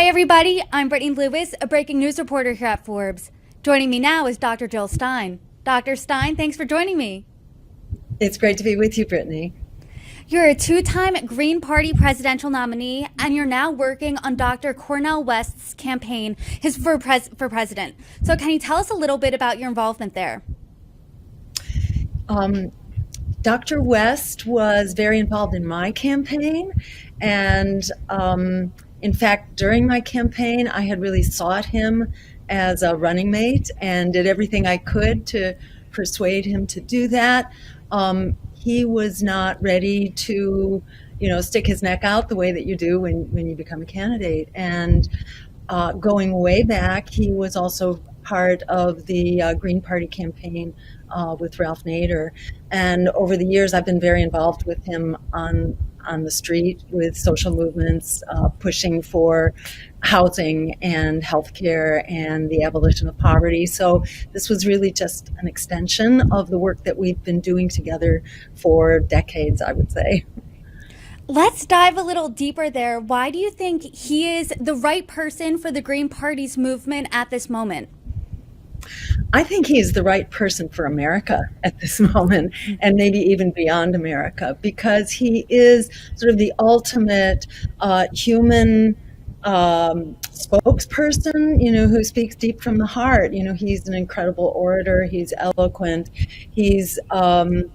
everybody, I'm Brittany Lewis, a breaking news reporter here at Forbes. Joining me now is Dr. Jill Stein. Dr. Stein, thanks for joining me. It's great to be with you, Brittany. You're a two-time Green Party presidential nominee, and you're now working on Dr. Cornel West's campaign for president. So can you tell us a little bit about your involvement there? Dr. West was very involved in my campaign, and in fact, during my campaign, I had really sought him as a running mate and did everything I could to persuade him to do that. He was not ready to, stick his neck out the way that you do when you become a candidate. And going way back, he was also part of the Green Party campaign with Ralph Nader. And over the years, I've been very involved with him on the street with social movements, pushing for housing and healthcare and the abolition of poverty. So this was really just an extension of the work that we've been doing together for decades, I would say. Let's dive a little deeper there. Why do you think he is the right person for the Green Party's movement at this moment? I think he's the right person for America at this moment, and maybe even beyond America, because he is sort of the ultimate human spokesperson, who speaks deep from the heart. He's an incredible orator. He's eloquent. He's as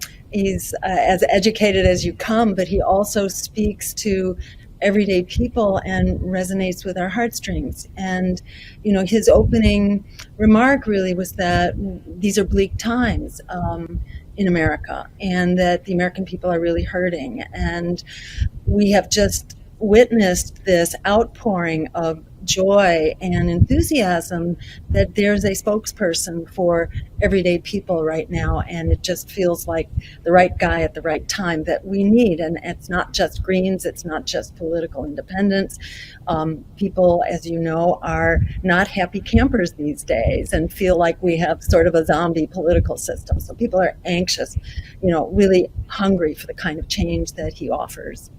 educated as you come, but he also speaks to everyday people and resonates with our heartstrings. And, his opening remark really was that these are bleak times in America, and that the American people are really hurting. And we have just witnessed this outpouring of joy and enthusiasm that there's a spokesperson for everyday people right now, and it just feels like the right guy at the right time that we need. And it's not just Greens, it's not just political independents. People, as you know, are not happy campers these days and feel like we have sort of a zombie political system. So people are anxious, really hungry for the kind of change that he offers.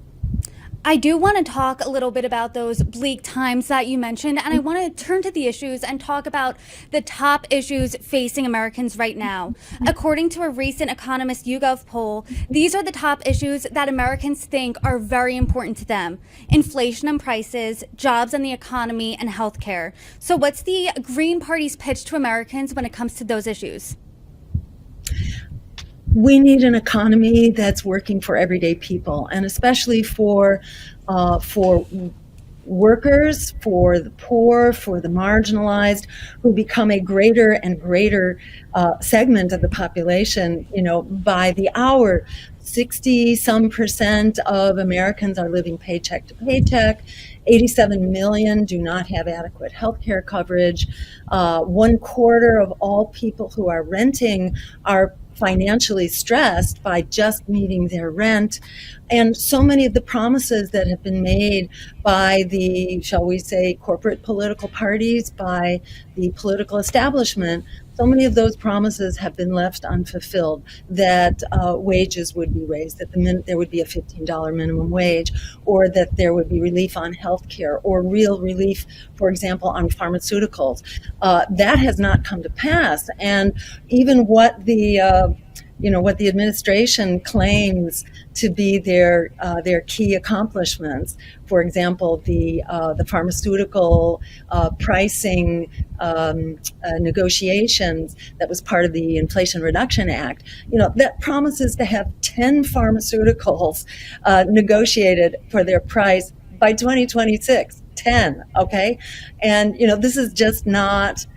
I do want to talk a little bit about those bleak times that you mentioned, and I want to turn to the issues and talk about the top issues facing Americans right now. According to a recent Economist YouGov poll, these are the top issues that Americans think are very important to them: inflation and prices, jobs and the economy, and healthcare. So what's the Green Party's pitch to Americans when it comes to those issues? We need an economy that's working for everyday people, and especially for workers, for the poor, for the marginalized, who become a greater and greater segment of the population. By the hour, 60% of Americans are living paycheck to paycheck. 87 million do not have adequate health care coverage. 1/4 of all people who are renting are financially stressed by just meeting their rent. And so many of the promises that have been made by the, shall we say, corporate political parties, by the political establishment, so many of those promises have been left unfulfilled, that wages would be raised, that there would be a $15 minimum wage, or that there would be relief on health care, or real relief, for example, on pharmaceuticals. That has not come to pass. And even what the administration claims to be their key accomplishments, for example, the pharmaceutical pricing negotiations that was part of the Inflation Reduction Act, that promises to have 10 pharmaceuticals negotiated for their price by 2026. 10, okay? And, this is just not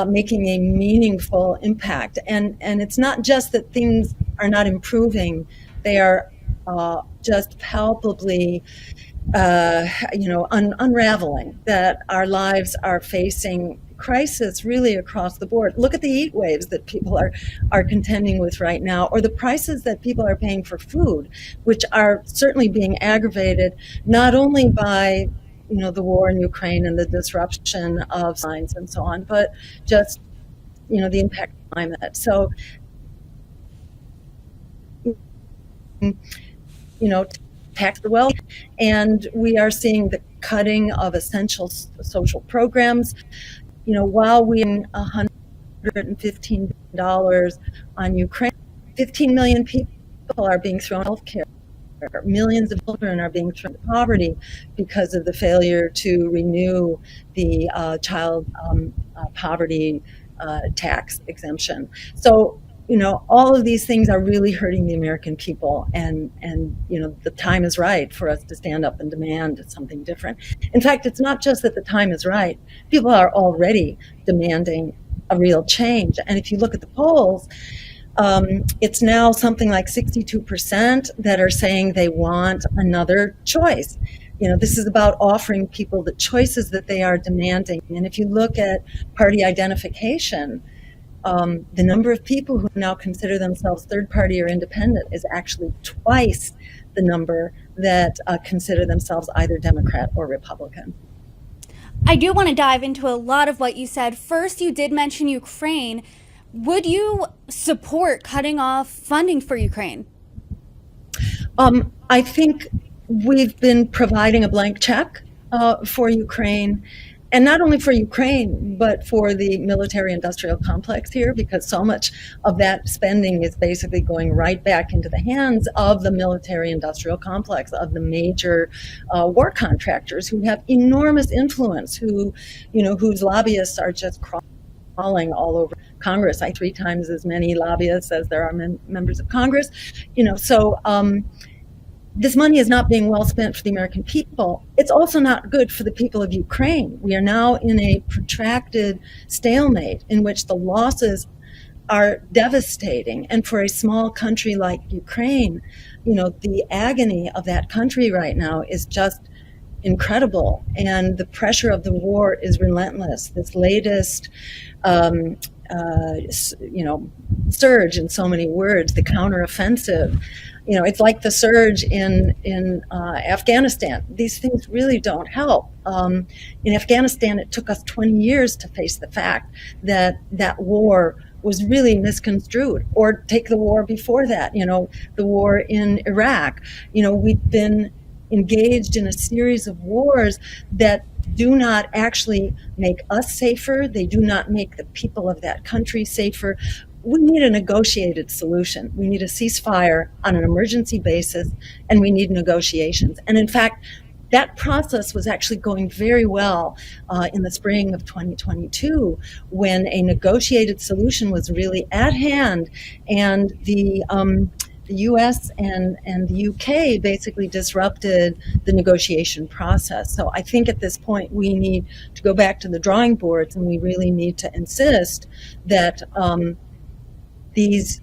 making a meaningful impact. And it's not just that things are not improving, they are just palpably unraveling, that our lives are facing crisis really across the board. Look at the heat waves that people are contending with right now, or the prices that people are paying for food, which are certainly being aggravated not only by the war in Ukraine and the disruption of signs and so on, but just the impact of climate. So tax the wealthy, and we are seeing the cutting of essential social programs. While we $115 on Ukraine, 15 million people are being thrown health care. Millions of children are being thrown into poverty because of the failure to renew the child poverty tax exemption. So, all of these things are really hurting the American people, and the time is right for us to stand up and demand something different. In fact, it's not just that the time is right. People are already demanding a real change. And if you look at the polls, it's now something like 62% that are saying they want another choice. This is about offering people the choices that they are demanding. And if you look at party identification, the number of people who now consider themselves third party or independent is actually twice the number that consider themselves either Democrat or Republican. I do want to dive into a lot of what you said. First, you did mention Ukraine. Would you support cutting off funding for Ukraine? I think we've been providing a blank check for Ukraine, and not only for Ukraine, but for the military-industrial complex here, because so much of that spending is basically going right back into the hands of the military-industrial complex, of the major war contractors who have enormous influence, whose lobbyists are just crawling all over Congress. 3 times as many lobbyists as there are members of Congress. So this money is not being well spent for the American people. It's also not good for the people of Ukraine. We are now in a protracted stalemate in which the losses are devastating. And for a small country like Ukraine, the agony of that country right now is just incredible. And the pressure of the war is relentless. This latest surge, in so many words, the counteroffensive, it's like the surge in Afghanistan. These things really don't help. In Afghanistan, it took us 20 years to face the fact that that war was really misconstrued. Or take the war before that, the war in Iraq. We've been engaged in a series of wars that do not actually make us safer. They do not make the people of that country safer. We need a negotiated solution. We need a ceasefire on an emergency basis, and we need negotiations. And in fact, that process was actually going very well in the spring of 2022, when a negotiated solution was really at hand, and the US and the UK basically disrupted the negotiation process. So I think at this point we need to go back to the drawing boards, and we really need to insist that these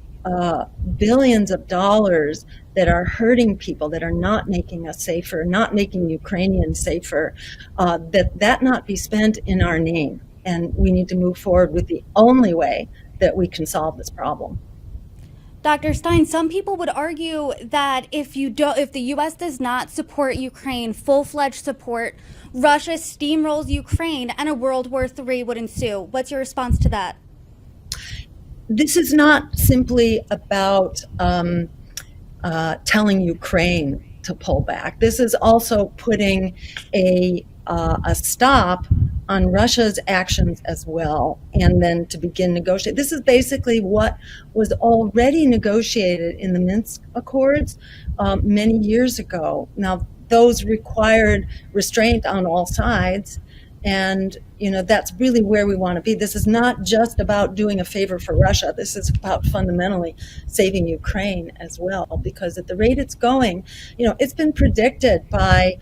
billions of dollars that are hurting people, that are not making us safer, not making Ukrainians safer, that not be spent in our name. And we need to move forward with the only way that we can solve this problem. Dr. Stein, some people would argue that if the U.S. does not support Ukraine, full-fledged support, Russia steamrolls Ukraine and a World War III would ensue. What's your response to that? This is not simply about telling Ukraine to pull back. This is also putting a stop on Russia's actions as well, and then to begin negotiate. This is basically what was already negotiated in the Minsk Accords many years ago. Now, those required restraint on all sides, and that's really where we want to be. This is not just about doing a favor for Russia. This is about fundamentally saving Ukraine as well, because at the rate it's going, it's been predicted by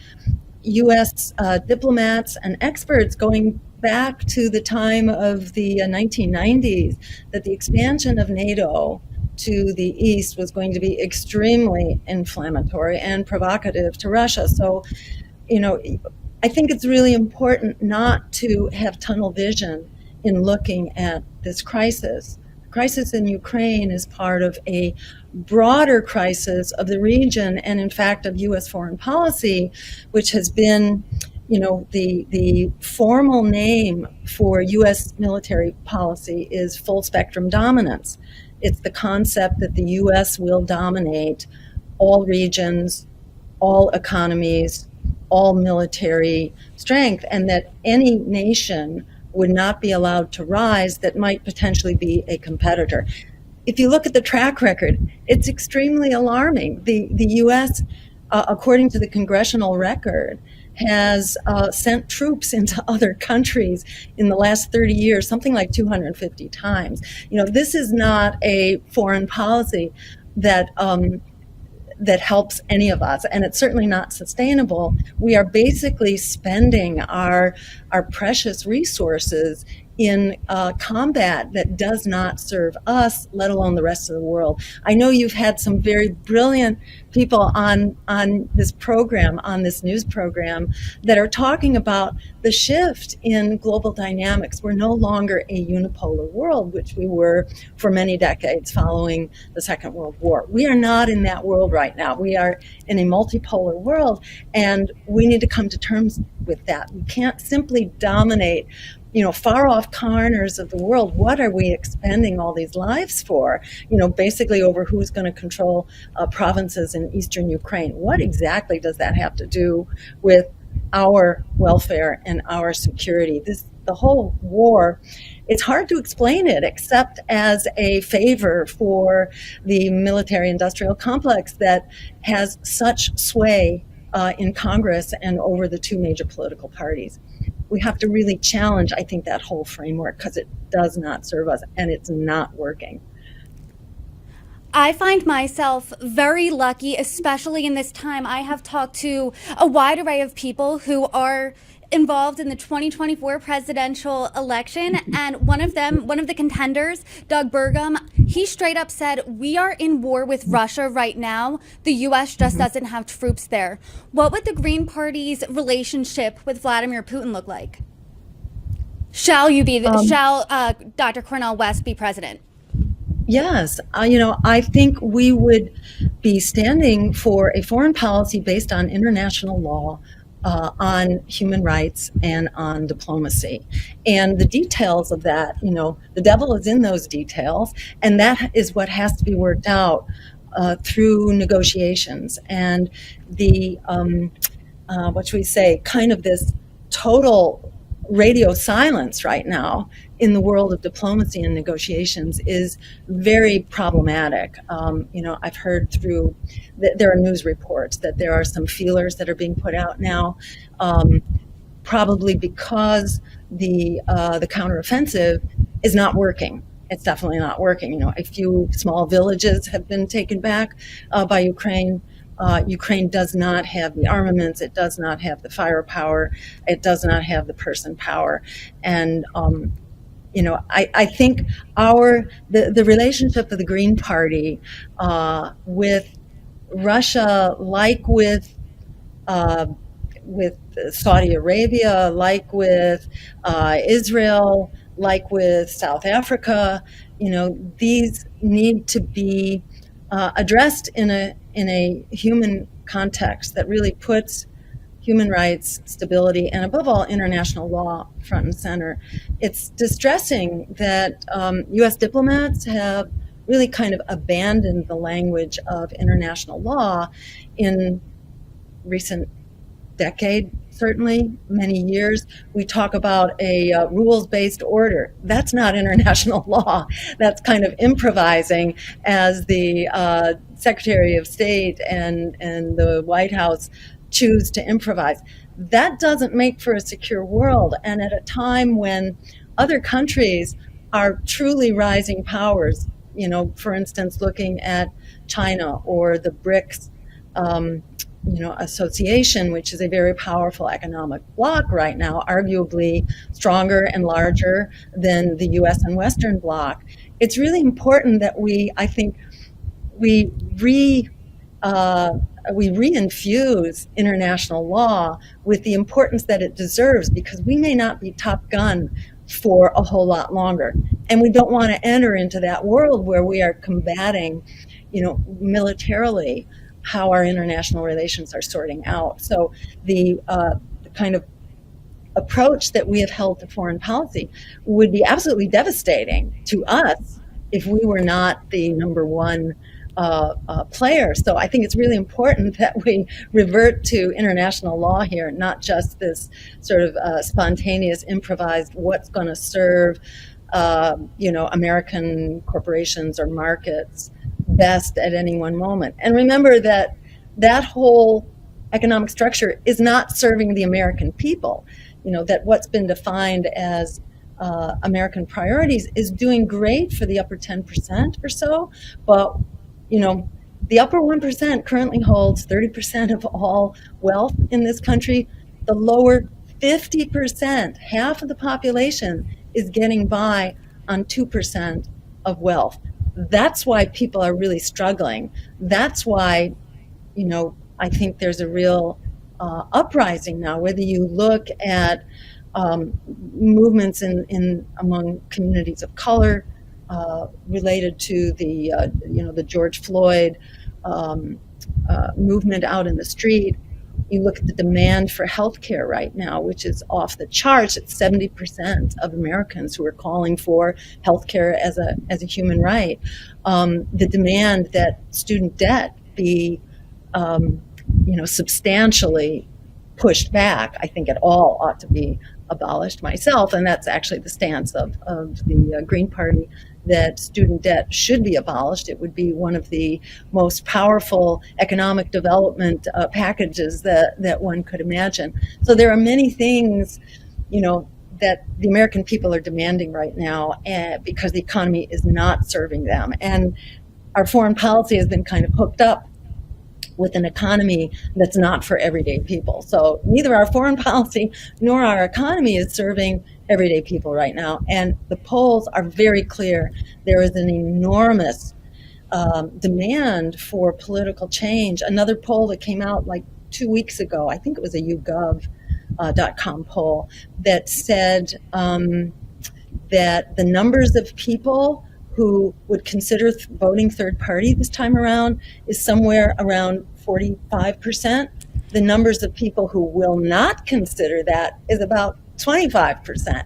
U.S. diplomats and experts going back to the time of the 1990s that the expansion of NATO to the east was going to be extremely inflammatory and provocative to Russia. So, I think it's really important not to have tunnel vision in looking at this crisis. The crisis in Ukraine is part of a broader crisis of the region, and in fact of U.S. foreign policy, which has been, the formal name for U.S. military policy is full spectrum dominance. It's the concept that the U.S. will dominate all regions, all economies, all military strength, and that any nation would not be allowed to rise that might potentially be a competitor. If you look at the track record, it's extremely alarming. The U.S., according to the congressional record, has sent troops into other countries in the last 30 years, something like 250 times. This is not a foreign policy that that helps any of us, and it's certainly not sustainable. We are basically spending our precious resources in combat that does not serve us, let alone the rest of the world. I know you've had some very brilliant people on this program, on this news program, that are talking about the shift in global dynamics. We're no longer a unipolar world, which we were for many decades following the Second World War. We are not in that world right now. We are in a multipolar world, and we need to come to terms with that. We can't simply dominate far off corners of the world. What are we expending all these lives for? Basically over who's going to control provinces in eastern Ukraine. What exactly does that have to do with our welfare and our security? The whole war, it's hard to explain it except as a favor for the military-industrial complex that has such sway in Congress and over the two major political parties. We have to really challenge, I think, that whole framework, because it does not serve us and it's not working. I find myself very lucky, especially in this time. I have talked to a wide array of people who are involved in the 2024 presidential election, and one of the contenders, Doug Burgum, he straight up said, we are in war with Russia right now. The U.S. just doesn't have troops there. What would the Green Party's relationship with Vladimir Putin look like? Shall Dr. Cornel West be president? Yes, I think we would be standing for a foreign policy based on international law, on human rights, and on diplomacy. And the details of that, the devil is in those details, and that is what has to be worked out through negotiations. And the, what should we say, kind of this total radio silence right now in the world of diplomacy and negotiations is very problematic. I've heard through, there are news reports that there are some feelers that are being put out now, probably because the counteroffensive is not working. It's definitely not working. A few small villages have been taken back by Ukraine. Ukraine does not have the armaments, it does not have the firepower, it does not have the person power. And I think the relationship of the Green Party with Russia, like with Saudi Arabia, like with Israel, like with South Africa, these need to be addressed in a human context that really puts human rights, stability, and above all, international law front and center. It's distressing that U.S. diplomats have really kind of abandoned the language of international law in recent decade, certainly many years. We talk about a rules-based order. That's not international law. That's kind of improvising as the Secretary of State and the White House choose to improvise. That doesn't make for a secure world. And at a time when other countries are truly rising powers, for instance, looking at China or the BRICS association, which is a very powerful economic bloc right now, arguably stronger and larger than the US and Western bloc. It's really important that we reinfuse international law with the importance that it deserves, because we may not be top gun for a whole lot longer. And we don't want to enter into that world where we are combating, militarily how our international relations are sorting out. So the kind of approach that we have held to foreign policy would be absolutely devastating to us if we were not the number one player. So I think it's really important that we revert to international law here, not just this sort of spontaneous, improvised, what's going to serve, American corporations or markets best at any one moment. And remember that that whole economic structure is not serving the American people. That what's been defined as American priorities is doing great for the upper 10% or so, but the upper 1% currently holds 30% of all wealth in this country. The lower 50%, half of the population, is getting by on 2% of wealth. That's why people are really struggling. That's why, I think there's a real uprising now, whether you look at movements in among communities of color, related to the George Floyd movement out in the street. You look at the demand for healthcare right now, which is off the charts. It's 70% of Americans who are calling for healthcare as a human right. The demand that student debt be substantially pushed back, I think it all ought to be abolished myself, and that's actually the stance of the Green Party, that student debt should be abolished. It would be one of the most powerful economic development packages that one could imagine. So there are many things, that the American people are demanding right now, because the economy is not serving them. And our foreign policy has been kind of hooked up with an economy that's not for everyday people. So neither our foreign policy nor our economy is serving everyday people right now. And the polls are very clear. There is an enormous demand for political change. Another poll that came out like 2 weeks ago, I think it was a YouGov.com poll, that said that the numbers of people who would consider voting third party this time around is somewhere around 45%. The numbers of people who will not consider that is about 25%,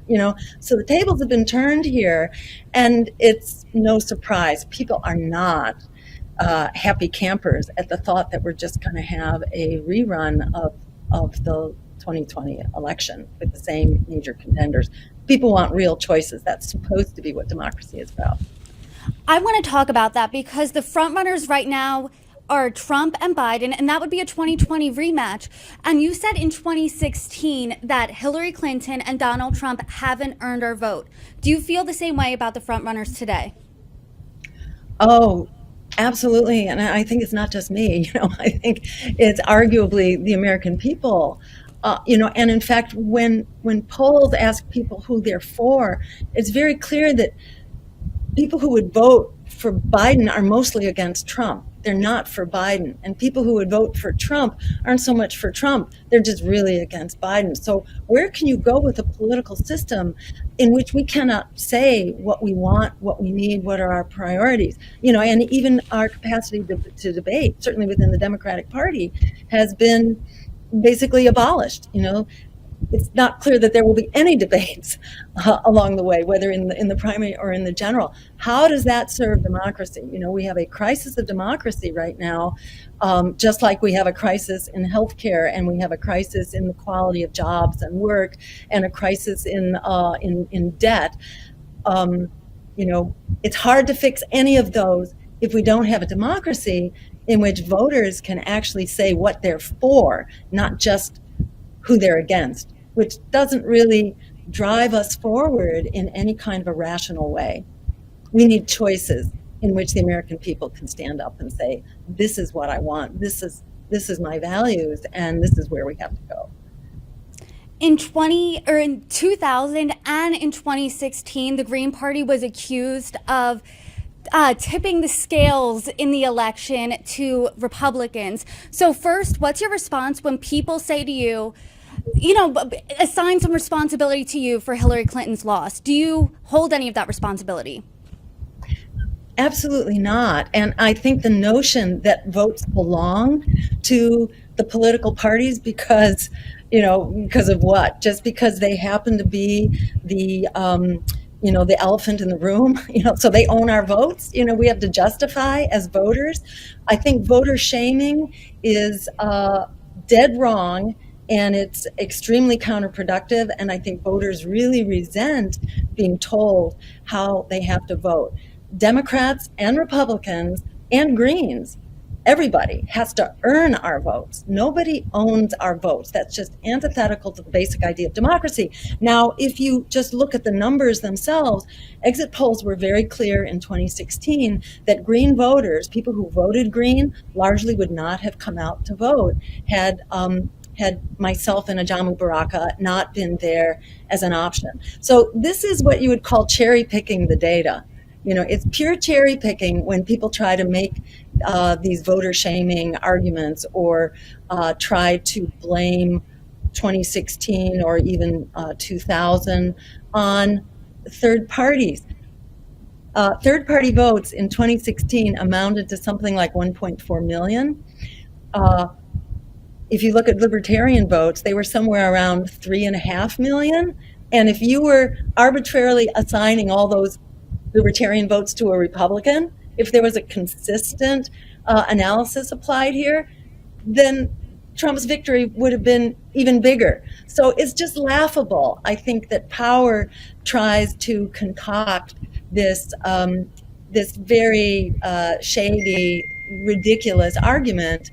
So the tables have been turned here, and it's no surprise. People are not happy campers at the thought that we're just going to have a rerun of the 2020 election with the same major contenders. People want real choices. That's supposed to be what democracy is about. I want to talk about that because the frontrunners right now are Trump and Biden, and that would be a 2020 rematch. And you said in 2016 that Hillary Clinton and Donald Trump haven't earned our vote. Do you feel the same way about the frontrunners today? Oh, absolutely. And I think it's not just me. I think it's arguably the American people. And in fact, when polls ask people who they're for, it's very clear that people who would vote for Biden are mostly against Trump. They're not for Biden. And people who would vote for Trump aren't so much for Trump. They're just really against Biden. So where can you go with a political system in which we cannot say what we want, what we need, what are our priorities? And even our capacity to debate, certainly within the Democratic Party, has been basically abolished. It's not clear that there will be any debates along the way, whether in the primary or in the general. How does that serve democracy? We have a crisis of democracy right now, just like we have a crisis in healthcare, and we have a crisis in the quality of jobs and work, and a crisis in debt. It's hard to fix any of those if we don't have a democracy in which voters can actually say what they're for, not just who they're against, which doesn't really drive us forward in any kind of a rational way. We need choices in which the American people can stand up and say, this is what I want, this is my values, and this is where we have to go. In 2000 and in 2016, the Green Party was accused of tipping the scales in the election to Republicans. So first, what's your response when people say to you, assign some responsibility to you for Hillary Clinton's loss? Do you hold any of that responsibility? Absolutely not. And I think the notion that votes belong to the political parties because of what? Just because they happen to be the the elephant in the room, so they own our votes. We have to justify as voters. I think voter shaming is dead wrong, and it's extremely counterproductive. And I think voters really resent being told how they have to vote. Democrats and Republicans and Greens, everybody has to earn our votes. Nobody owns our votes. That's just antithetical to the basic idea of democracy. Now, if you just look at the numbers themselves, exit polls were very clear in 2016 that Green voters, people who voted Green, largely would not have come out to vote had myself and Ajamu Baraka not been there as an option. So this is what you would call cherry picking the data. It's pure cherry picking when people try to make these voter shaming arguments or try to blame 2016 or even 2000 on third parties. Third-party votes in 2016 amounted to something like 1.4 million. If you look at libertarian votes, they were somewhere around 3.5 million. And if you were arbitrarily assigning all those libertarian votes to a Republican, if there was a consistent analysis applied here, then Trump's victory would have been even bigger. So it's just laughable. I think that power tries to concoct this very shady, ridiculous argument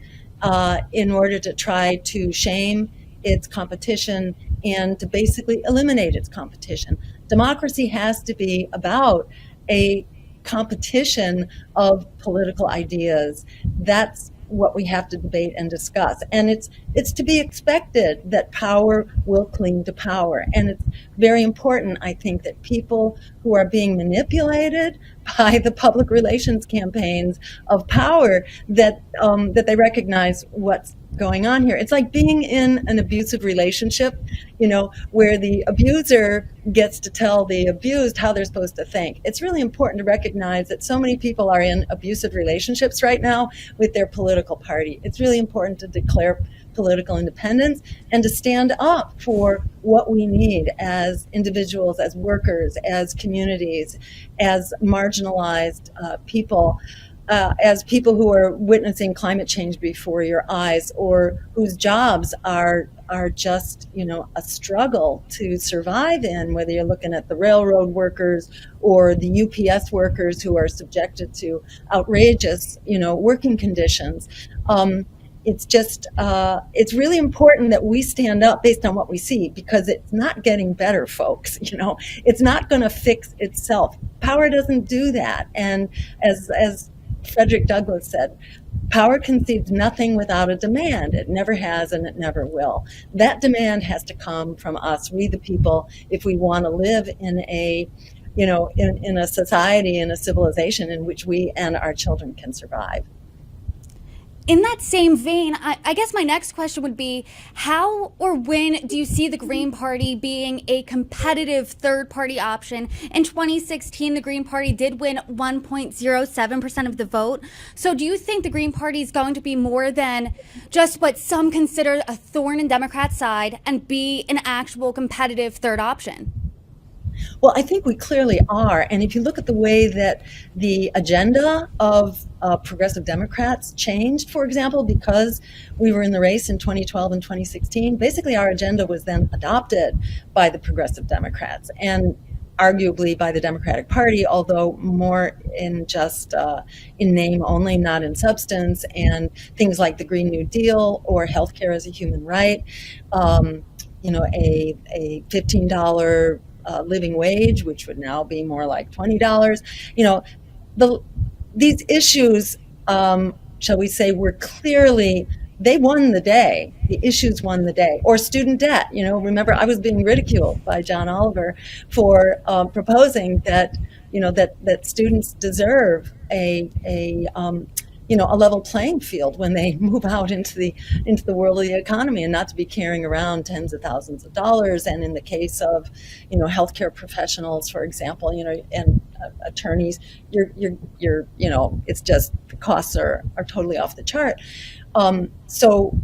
in order to try to shame its competition and to basically eliminate its competition. Democracy has to be about a competition of political ideas. That's what we have to debate and discuss. And it's to be expected that power will cling to power. And it's very important, I think, that people who are being manipulated by the public relations campaigns of power, that they recognize what's going on here. It's like being in an abusive relationship, where the abuser gets to tell the abused how they're supposed to think. It's really important to recognize that so many people are in abusive relationships right now with their political party. It's really important to declare political independence and to stand up for what we need as individuals, as workers, as communities, as marginalized people. As people who are witnessing climate change before your eyes, or whose jobs are just a struggle to survive in, whether you're looking at the railroad workers or the UPS workers who are subjected to outrageous working conditions. It's just it's really important that we stand up based on what we see, because it's not getting better, folks. It's not going to fix itself. Power doesn't do that. And as Frederick Douglass said, power concedes nothing without a demand. It never has, and it never will. That demand has to come from us, we the people, if we want to live in a in a society, in a civilization in which we and our children can survive. In that same vein, I guess my next question would be, how or when do you see the Green Party being a competitive third-party option? In 2016, the Green Party did win 1.07% of the vote. So do you think the Green Party is going to be more than just what some consider a thorn in Democrats' side and be an actual competitive third option? Well, I think we clearly are. And if you look at the way that the agenda of progressive Democrats changed, for example, because we were in the race in 2012 and 2016, basically our agenda was then adopted by the progressive Democrats and arguably by the Democratic Party, although more in just in name only, not in substance, and things like the Green New Deal or healthcare as a human right, a $15 living wage, which would now be more like $20. These issues, shall we say, were clearly, they won the day. The issues won the day. Or student debt. Remember, I was being ridiculed by John Oliver for proposing that that students deserve a level playing field when they move out into the world of the economy, and not to be carrying around tens of thousands of dollars. And in the case of healthcare professionals, for example, and attorneys, it's just the costs are totally off the chart. So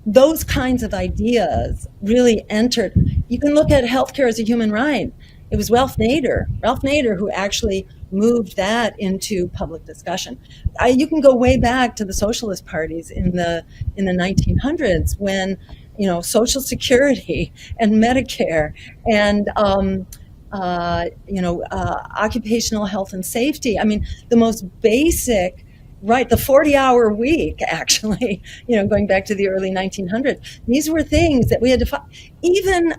those kinds of ideas really entered. You can look at healthcare as a human right. it was Ralph Nader who actually moved that into public discussion. You can go way back to the socialist parties in the 1900s when, Social Security and Medicare and occupational health and safety. I mean, the most basic, right, the 40-hour week, actually, going back to the early 1900s. These were things that we had to fight. Even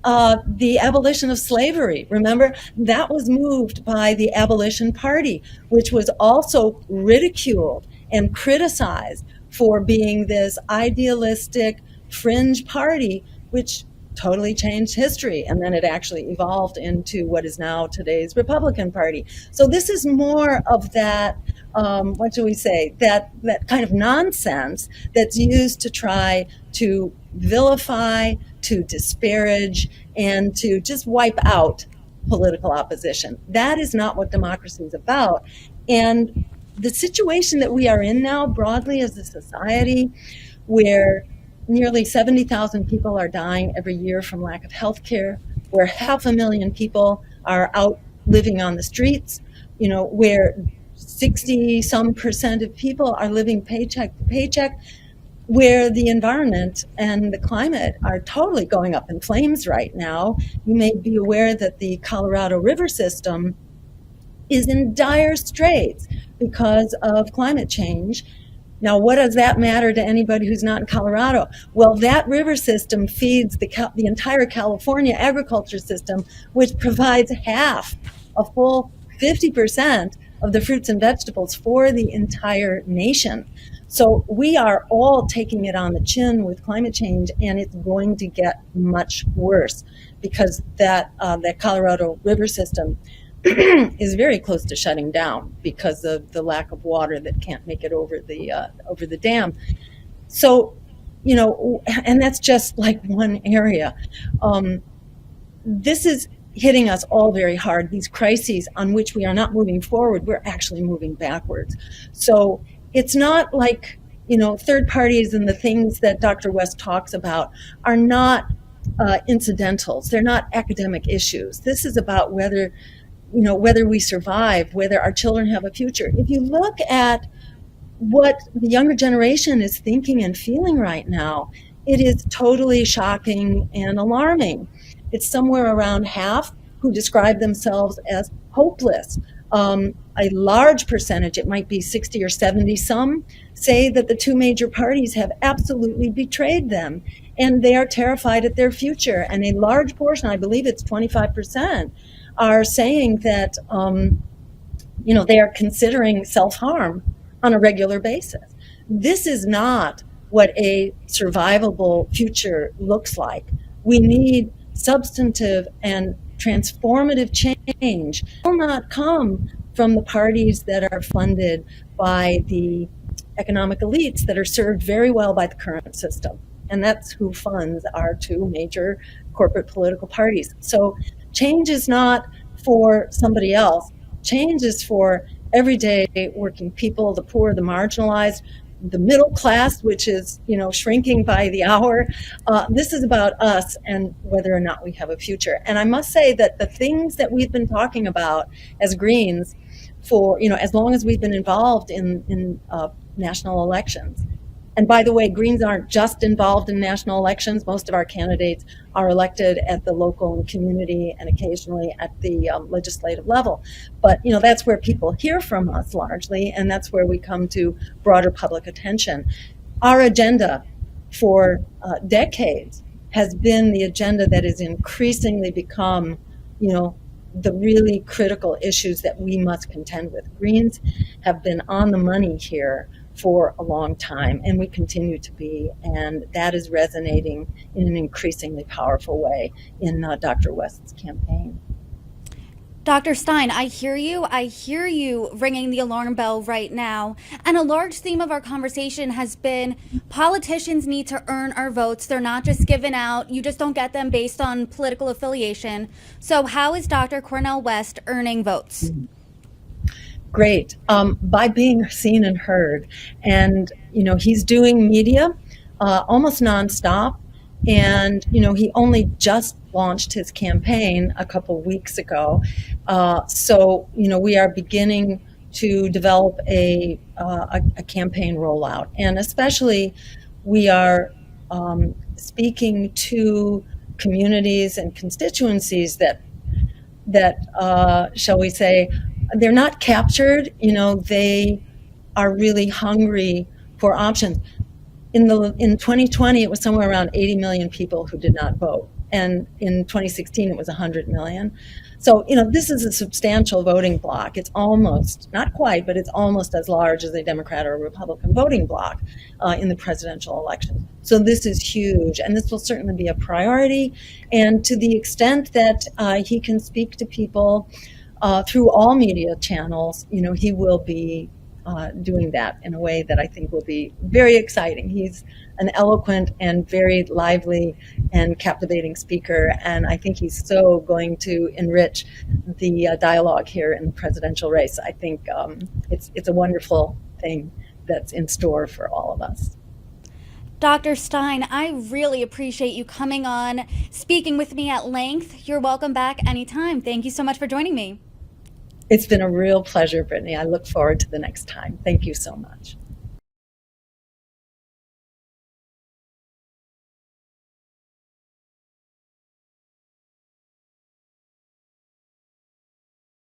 the abolition of slavery, remember, that was moved by the Abolition Party, which was also ridiculed and criticized for being this idealistic fringe party, which totally changed history. And then it actually evolved into what is now today's Republican Party. So this is more of that, that kind of nonsense that's used to try to vilify, to disparage, and to just wipe out political opposition. That is not what democracy is about. And the situation that we are in now broadly as a society, where nearly 70,000 people are dying every year from lack of health care, where 500,000 people are out living on the streets, where 60% of people are living paycheck to paycheck, where the environment and the climate are totally going up in flames right now. You may be aware that the Colorado River system is in dire straits because of climate change. Now, what does that matter to anybody who's not in Colorado? Well, that river system feeds the entire California agriculture system, which provides a full 50% of the fruits and vegetables for the entire nation. So we are all taking it on the chin with climate change, and it's going to get much worse because that Colorado River system is very close to shutting down because of the lack of water that can't make it over the dam. So, and that's just like one area. This is hitting us all very hard. These crises on which we are not moving forward, we're actually moving backwards. So it's not like, third parties and the things that Dr. West talks about are not incidentals. They're not academic issues. This is about whether we survive, whether our children have a future. If you look at what the younger generation is thinking and feeling right now, it is totally shocking and alarming. It's somewhere around half who describe themselves as hopeless. A large percentage, it might be 60 or 70 some, say that the two major parties have absolutely betrayed them and they are terrified at their future. And a large portion, I believe it's 25%, are saying that they are considering self-harm on a regular basis. This is not what a survivable future looks like. We need substantive and transformative change. It will not come from the parties that are funded by the economic elites that are served very well by the current system. And that's who funds our two major corporate political parties. So change is not for somebody else. Change is for everyday working people, the poor, the marginalized, the middle class, which is, shrinking by the hour. This is about us and whether or not we have a future. And I must say that the things that we've been talking about as Greens for, as long as we've been involved in national elections. And by the way, Greens aren't just involved in national elections. Most of our candidates are elected at the local and community and occasionally at the legislative level. But, that's where people hear from us largely, and that's where we come to broader public attention. Our agenda for decades has been the agenda that has increasingly become, the really critical issues that we must contend with. Greens have been on the money here for a long time, and we continue to be, and that is resonating in an increasingly powerful way in Dr. West's campaign. Dr. Stein, I hear you ringing the alarm bell right now. And a large theme of our conversation has been politicians need to earn our votes. They're not just given out. You just don't get them based on political affiliation. So how is Dr. Cornel West earning votes? Great. By being seen and heard. And, he's doing media almost nonstop. And, he only just launched his campaign a couple weeks ago. So, we are beginning to develop a campaign rollout. And especially, we are speaking to communities and constituencies that shall we say, they're not captured, they are really hungry for options. In 2020, it was somewhere around 80 million people who did not vote. And in 2016, it was 100 million. So, this is a substantial voting bloc. It's almost, not quite, but it's almost as large as a Democrat or a Republican voting bloc in the presidential election. So this is huge, and this will certainly be a priority. And to the extent that he can speak to people through all media channels, he will be doing that in a way that I think will be very exciting. He's an eloquent and very lively and captivating speaker, and I think he's so going to enrich the dialogue here in the presidential race. I think it's a wonderful thing that's in store for all of us. Dr. Stein, I really appreciate you coming on, speaking with me at length. You're welcome back anytime. Thank you so much for joining me. It's been a real pleasure, Brittany. I look forward to the next time. Thank you so much.